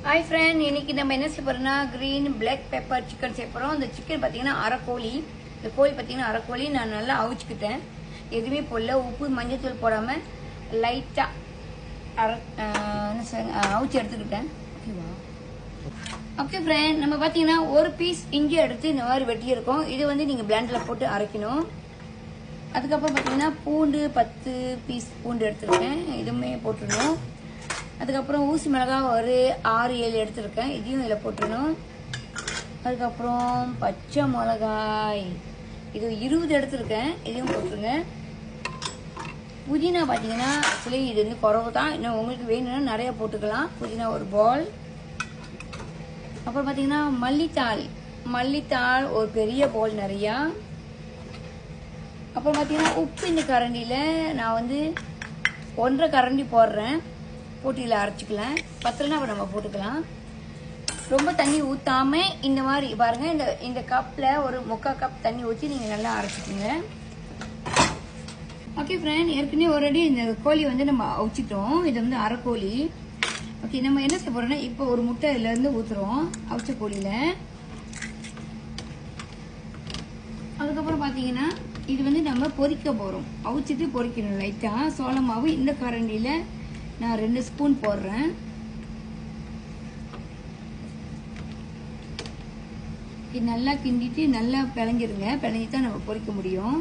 Hi friend, இன்னைக்கு நம்ம என்ன செய்ய போறோம்னா கிரீன் பிளாக் பெப்பர் சிக்கன் செய்ய போறோம். இந்த சிக்கன் பார்த்தீங்கன்னா அரைக்கோழி. இந்த கோழி பார்த்தீங்கன்னா அரைக்கோழி நான் நல்லா அவிச்சுக்கிட்டேன். எதுவுமே போடல, உப்பு மஞ்சத்தூள் போடாம லைட்டா அவிச்சு எடுத்துக்கிட்டேன். ஓகேவா? ஓகே ஃப்ரெண்ட், நம்ம பார்த்தீங்கன்னா ஒரு பீஸ் இஞ்சி எடுத்து இந்த மாதிரி வெட்டி இருக்கோம். இது வந்து நீங்க பிளெண்டர்ல போட்டு அரைக்கணும். அதுக்கப்புறம் பார்த்தீங்கன்னா பூண்டு 10 பீஸ் பூண்டு எடுத்துருக்கேன், இதுவுமே போட்டுடணும். அதுக்கப்புறம் ஊசி மிளகாய் ஒரு 6-7 எடுத்துருக்கேன், இதையும் இதில் போட்டுடணும். அதுக்கப்புறம் பச்சை மிளகாய் இது 20 எடுத்துருக்கேன், இதையும் போட்டுருங்க. புதினா பார்த்தீங்கன்னா ஆக்சுவலி இது வந்து குறவு தான், இன்னும் உங்களுக்கு வேணும்னா நிறைய போட்டுக்கலாம். புதினா ஒரு பால். அப்புறம் பார்த்தீங்கன்னா மல்லித்தாள் ஒரு பெரிய பால் நிறையா. அப்புறம் பார்த்தீங்கன்னா உப்பு இந்த கரண்டியில் நான் வந்து 1.5 கரண்டி போடுறேன், போட்டியில் அரைச்சிக்கலாம். பத்தலைன்னா அப்புறம் நம்ம போட்டுக்கலாம். ரொம்ப தண்ணி ஊற்றாம இந்த மாதிரி பாருங்க, இந்த கப்பில் ஒரு 3/4 கப் தண்ணி ஊற்றி நீங்கள் நல்லா அரைச்சிக்கோங்க. ஓகே ஃப்ரெண்ட், ஏற்கனவே ஆல்ரெடி இந்த கோழி வந்து நம்ம அவிச்சிட்டோம். இது வந்து அரைக்கோழி. ஓகே, நம்ம என்ன செய்ய போறோம்னா இப்போ ஒரு முட்டை இதுலேருந்து ஊற்றுறோம் அவிச்ச கோழியில். அதுக்கப்புறம் பார்த்தீங்கன்னா இது வந்து நம்ம பொரிக்க போகிறோம், அவிச்சிட்டு பொரிக்கணும். லைட்டாக சோள மாவு இந்த கரண்டியில் நான் 2 ஸ்பூன் போடுறேன். இது நல்லா கிண்டிட்டு நல்லா பிழைஞ்சிருங்க, பிழைஞ்சி தான் நம்ம பொரிக்க முடியும்.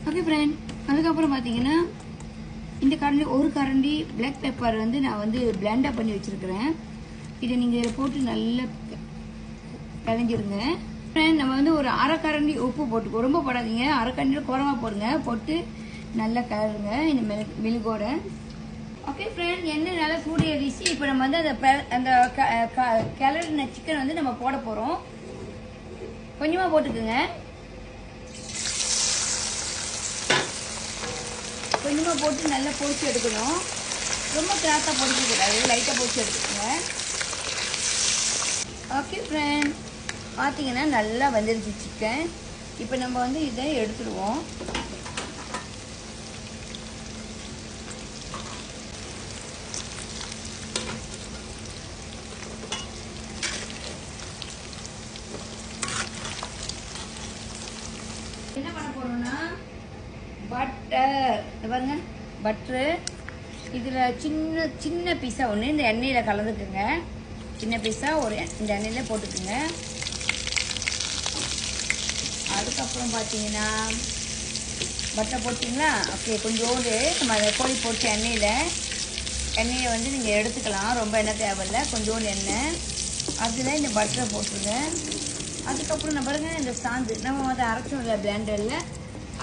ஓகே ஃப்ரெண்ட், அதுக்கப்புறம் பார்த்தீங்கன்னா இந்த கரண்டி ஒரு கரண்டி பிளாக் பெப்பர் வந்து நான் வந்து பிளெண்டாக பண்ணி வச்சுருக்கிறேன். இதை நீங்கள் இதில் போட்டு நல்லா பிழைஞ்சிருங்க. ஃப்ரெண்ட், நம்ம வந்து ஒரு 1/2 கரண்டி உப்பு போட்டுக்கோ, ரொம்ப போடாதீங்க, 1/2 கரண்டியில் குறவா போடுங்க. போட்டு நல்லா கிளறுங்க இந்த மெழுகோட. ஓகே ஃப்ரெண்ட், எண்ணெய் நல்லா சூடு ஏறிச்சு. இப்போ நம்ம வந்து அந்த கிளறின சிக்கன் வந்து நம்ம போட போகிறோம். கொஞ்சமாக போட்டுக்குங்க, கொஞ்சமாக போட்டு நல்லா பொரிச்சு எடுக்கணும். ரொம்ப கிராஸாக பொரிக்கக்கூடாது, லைட்டாக பொரிச்சு எடுத்துக்கோங்க. ஓகே ஃப்ரெண்ட், பார்த்தீங்கன்னா நல்லா வந்துருச்சு சிக்கன். இப்போ நம்ம வந்து இதை எடுத்துடுவோம். என்ன பண்ண போறோம்னா பட்டர் பாருங்க, பட்டரு இதில் சின்ன சின்ன பீஸா ஒன்று இந்த எண்ணெயில் கலந்துக்குங்க. சின்ன பீஸா ஒரு இந்த எண்ணெயில் போட்டுக்குங்க. அதுக்கப்புறம் பார்த்தீங்கன்னா பட்டர் போட்டிங்களா? ஓகே, கொஞ்சோண்டு நம்ம அதை கோழி போட்டு எண்ணெயை வந்து நீங்கள் எடுத்துக்கலாம், ரொம்ப எண்ணெய் தேவையில்லை, கொஞ்சோண்டு எண்ணெய். அதில் இந்த பட்டரை போட்டுருங்க. அதுக்கப்புறம் நம்ம பாருங்க, இந்த சாந்து நம்ம அதை அரைச்சோம் இல்லை பிளெண்டரில்,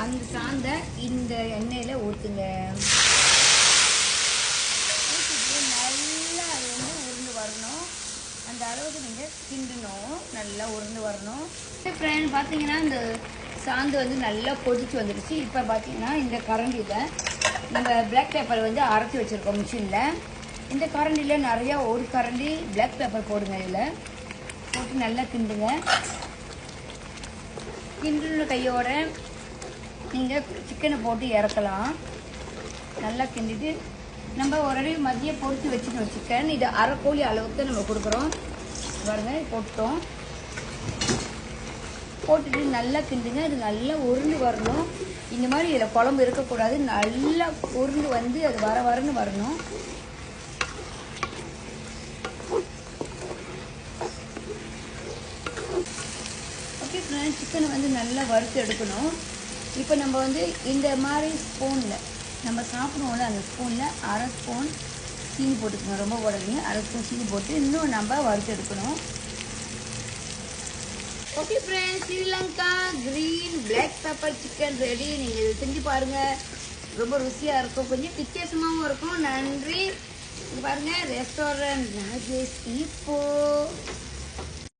அந்த சாந்தை இந்த எண்ணெயில் ஊற்றுங்க. ஊற்றிட்டு நல்லா அது வந்து உருண்டு வரணும், அந்த அளவுக்கு நீங்கள் கிண்டணும், நல்லா உருண்டு வரணும். ஃப்ரெண்ட், பார்த்தீங்கன்னா இந்த சாந்து வந்து நல்லா கொதிச்சு வந்துடுச்சு. இப்போ பார்த்தீங்கன்னா இந்த கரண்டியில் நம்ம பிளாக் பெப்பர் வந்து அரைச்சி வச்சுருக்கோம் மிஷினில். இந்த கரண்டியில் நிறையா ஒரு கரண்டி பிளாக் பெப்பர் போடுங்க. இதில் போட்டு நல்லா கிண்டுங்க. கிண்டுன கையோட நீங்கள் சிக்கனை போட்டு இறக்கலாம். நல்லா கிண்டிட்டு நம்ம ஒரு மதியம் பொரித்து வச்சுக்கணும் சிக்கன். இது அரைக்கோழி அளவுக்கு நம்ம கொடுக்குறோம் பாருங்க. போட்டோம், போட்டுட்டு நல்லா கிண்டுங்க. அது நல்லா உருண்டு வரணும். இந்த மாதிரி இதில் குழம்பு இருக்கக்கூடாது, நல்லா உருண்டு வந்து அது வரன்னு வரணும். ஓகே ஃப்ரெண்ட்ஸ், சிக்கனை வந்து நல்லா வறுத்து எடுக்கணும். இப்போ நம்ம வந்து இந்த மாதிரி ஸ்பூனில் நம்ம சாப்பிடுவோம்ல, அந்த ஸ்பூனில் 1/2 ஸ்பூன் சீனி போட்டுக்கோங்க, ரொம்ப போடாதீங்க. 1/2 ஸ்பூன் சீனி போட்டு இன்னும் நம்ம வறுத்து எடுக்கணும். Okay friends, Sri Lanka green black pepper chicken ready. நீங்கள் இதை செஞ்சு பாருங்கள், ரொம்ப ருசியாக இருக்கும், கொஞ்சம் வித்தியாசமாகவும் இருக்கும். நன்றி. பாருங்கள், ரெஸ்டாரண்ட் ராஜேஷ் இப்போ